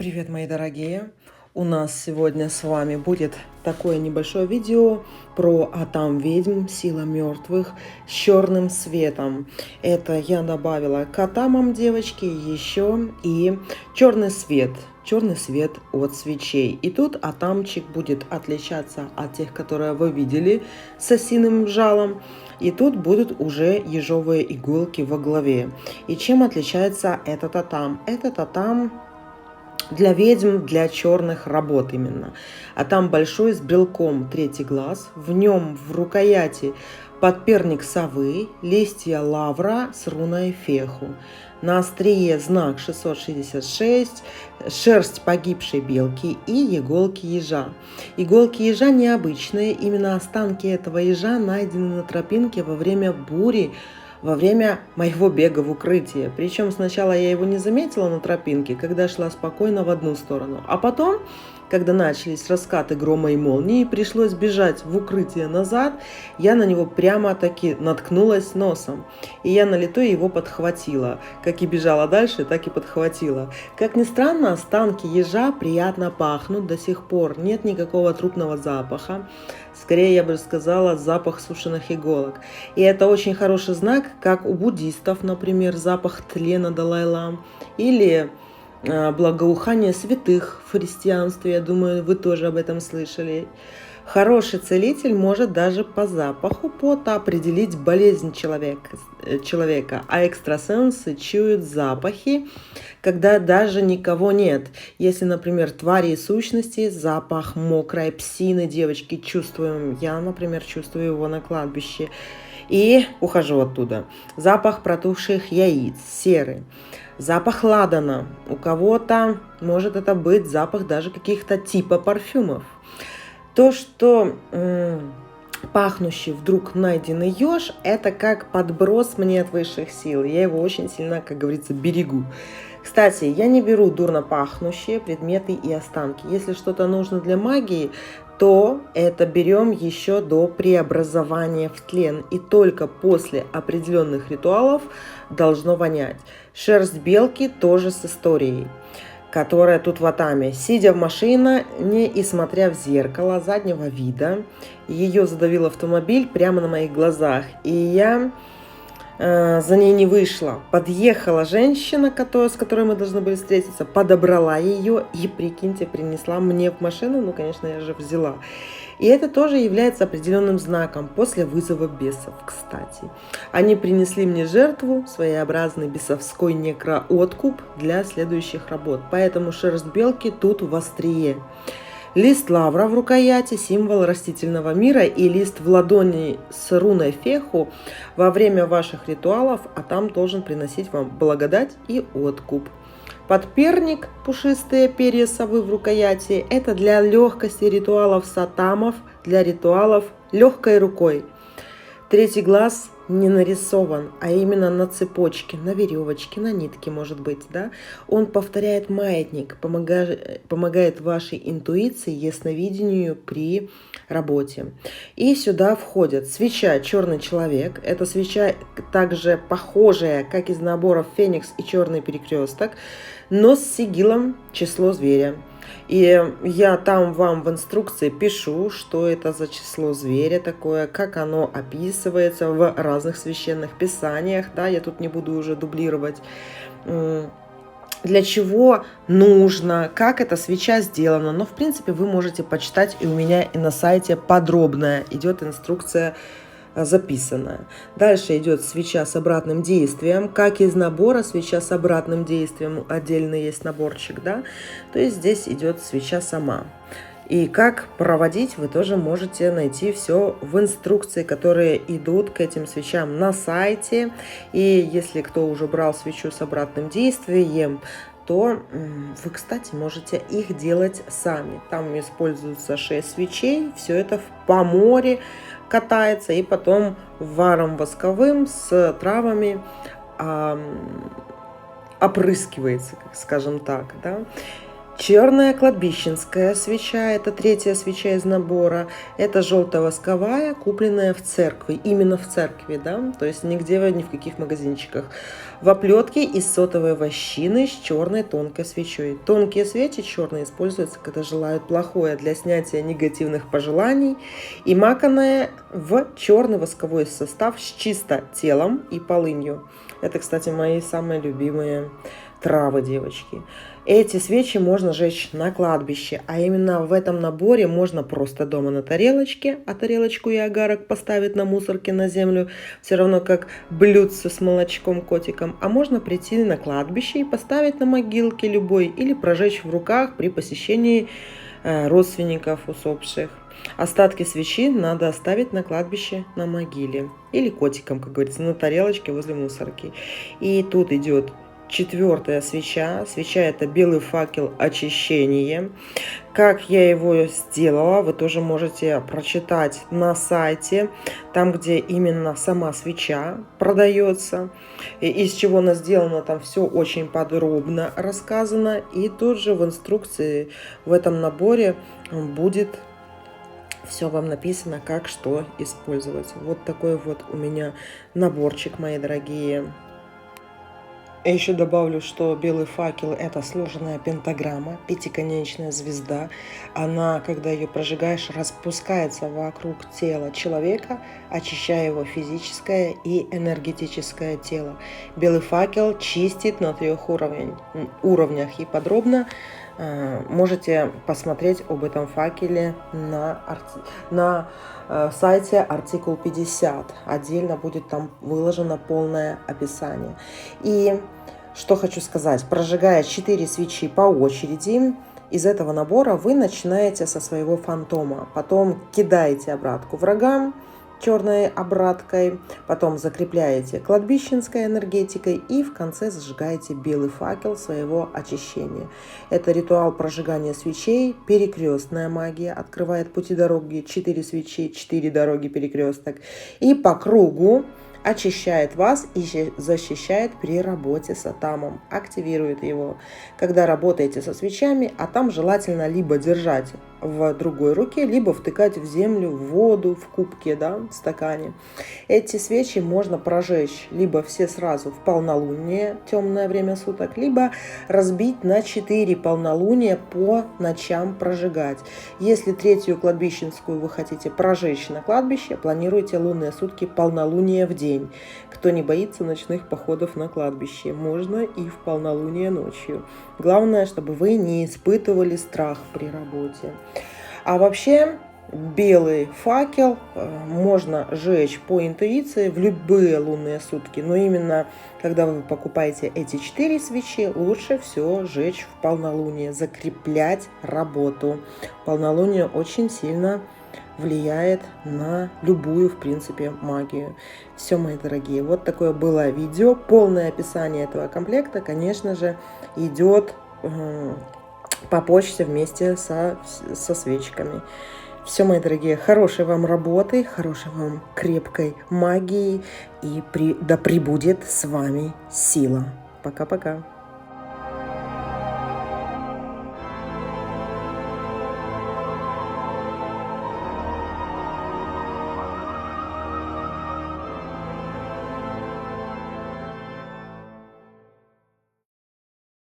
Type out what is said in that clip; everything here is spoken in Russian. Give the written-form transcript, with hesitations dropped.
Привет, мои дорогие! У нас сегодня с вами будет такое небольшое видео про Атам ведьм, сила мертвых с черным светом. Это я добавила к Атамам, девочки, еще и черный свет от свечей. И тут Атамчик будет отличаться от тех, которые вы видели с осиным жалом. И тут будут уже ежовые иголки во главе. И чем отличается этот Атам? Этот Атам для ведьм, для черных работ именно. А там большой с брелком третий глаз. В нем в рукояти подперник совы, листья лавра с руной феху. На острие знак 666, шерсть погибшей белки и иголки ежа. Иголки ежа необычные, именно останки этого ежа найдены на тропинке во время бури, во время моего бега в укрытие. Причем сначала я его не заметила на тропинке, когда шла спокойно в одну сторону. А потом, когда начались раскаты грома и молнии, пришлось бежать в укрытие назад, я на него прямо-таки наткнулась носом. И я на лету его подхватила. Как и бежала дальше, так и подхватила. Как ни странно, останки ежа приятно пахнут до сих пор. Нет никакого трупного запаха. Скорее, я бы сказала, запах сушеных иголок. И это очень хороший знак, как у буддистов, например, запах тлена Далай-лам, или благоухание святых в христианстве. Я думаю, вы тоже об этом слышали. Хороший целитель может даже по запаху пота определить болезнь человека, а экстрасенсы чуют запахи, когда даже никого нет. Если, например, твари и сущности, запах мокрой псины, девочки, чувствуем. Я, например, чувствую его на кладбище и ухожу оттуда. Запах протухших яиц, серы. Запах ладана. У кого-то может это быть запах даже каких-то типа парфюмов. То, что пахнущий вдруг найденный еж, это как подброс мне от высших сил. Я его очень сильно, как говорится, берегу. Кстати, я не беру дурно пахнущие предметы и останки. Если что-то нужно для магии, то это берем еще до преобразования в тлен. И только после определенных ритуалов должно вонять. Шерсть белки тоже с историей, которая тут в Атаме. Сидя в машине и смотря в зеркало заднего вида, ее задавил автомобиль прямо на моих глазах. И я за ней не вышла. Подъехала женщина, с которой мы должны были встретиться, подобрала ее и, прикиньте, принесла мне в машину. Ну, конечно, я же взяла. И это тоже является определенным знаком после вызова бесов, кстати. Они принесли мне жертву, своеобразный бесовской некрооткуп для следующих работ. Поэтому шерсть белки тут в острие. Лист лавра в рукояти – символ растительного мира, и лист в ладони с руной феху во время ваших ритуалов, а там должен приносить вам благодать и откуп. Подперник, пушистые перья совы в рукояти – это для легкости ритуалов сатамов, для ритуалов легкой рукой. Третий глаз не нарисован, а именно на цепочке, на веревочке, на нитке, может быть, да. Он повторяет маятник, помогает вашей интуиции, ясновидению при работе. И сюда входят свеча «Черный человек». Это свеча также похожая, как из наборов «Феникс» и «Черный перекресток», но с сигилом «Число зверя». И я там вам в инструкции пишу, что это за число зверя такое, как оно описывается в разных священных писаниях. Да, я тут не буду уже дублировать. Для чего нужно, как эта свеча сделана. Но, в принципе, вы можете почитать, и у меня и на сайте подробная идет инструкция записанная. Дальше идет свеча с обратным действием. Как из набора свеча с обратным действием, отдельно есть наборчик, да, то есть здесь идет свеча сама. И как проводить, вы тоже можете найти все в инструкции, которые идут к этим свечам на сайте. И если кто уже брал свечу с обратным действием, то вы, кстати, можете их делать сами. Там используется 6 свечей, все это в поморе катается, и потом варом восковым с травами опрыскивается, скажем так, да. Черная кладбищенская свеча, это третья свеча из набора. Это желто-восковая, купленная в церкви, именно в церкви, да, то есть нигде, ни в каких магазинчиках. В оплетке из сотовой вощины с черной тонкой свечой. Тонкие свечи черные используются, когда желают плохое, для снятия негативных пожеланий. И маканная в черный восковой состав с чисто телом и полынью. Это, кстати, мои самые любимые травы, девочки. Эти свечи можно жечь на кладбище, а именно в этом наборе можно просто дома на тарелочке, а тарелочку и агарок поставить на мусорке на землю, все равно как блюдце с молочком котиком, а можно прийти на кладбище и поставить на могилке любой или прожечь в руках при посещении родственников усопших. Остатки свечи надо оставить на кладбище на могиле или котиком, как говорится, на тарелочке возле мусорки. И тут идет четвертая свеча. Свеча — это белый факел очищения. Как я его сделала, вы тоже можете прочитать на сайте, там, где именно сама свеча продается, и из чего она сделана, там все очень подробно рассказано. И тут же в инструкции в этом наборе будет все вам написано, как что использовать. Вот такой вот у меня наборчик, мои дорогие. Я еще добавлю, что белый факел — это сложенная пентаграмма, пятиконечная звезда. Она, когда ее прожигаешь, распускается вокруг тела человека, очищая его физическое и энергетическое тело. Белый факел чистит на 3 уровнях. И подробно можете посмотреть об этом факеле на сайте артикул 50. Отдельно будет там выложено полное описание. И что хочу сказать, прожигая 4 свечи по очереди, из этого набора вы начинаете со своего фантома, потом кидаете обратку врагам черной обраткой, потом закрепляете кладбищенской энергетикой и в конце зажигаете белый факел своего очищения. Это ритуал прожигания свечей, перекрестная магия, открывает пути дороги, 4 свечи, 4 дороги, перекресток, и по кругу очищает вас и защищает при работе с атамом, активирует его. Когда работаете со свечами, атам желательно либо держать в другой руке, либо втыкать в землю, в воду, в кубке, да, в стакане. Эти свечи можно прожечь либо все сразу в полнолуние, темное время суток, либо разбить на 4 полнолуния по ночам прожигать. Если третью кладбищенскую вы хотите прожечь на кладбище, планируйте лунные сутки полнолуния в день. Кто не боится ночных походов на кладбище, можно и в полнолуние ночью. Главное, чтобы вы не испытывали страх при работе. А вообще, белый факел можно жечь по интуиции в любые лунные сутки. Но именно когда вы покупаете эти 4 свечи, лучше все жечь в полнолуние, закреплять работу. Полнолуние очень сильно влияет на любую, в принципе, магию. Все, мои дорогие, вот такое было видео. Полное описание этого комплекта, конечно же, идет по почте вместе со свечками. Все, мои дорогие, хорошей вам работы, хорошей вам крепкой магии, и да пребудет с вами сила. Пока-пока.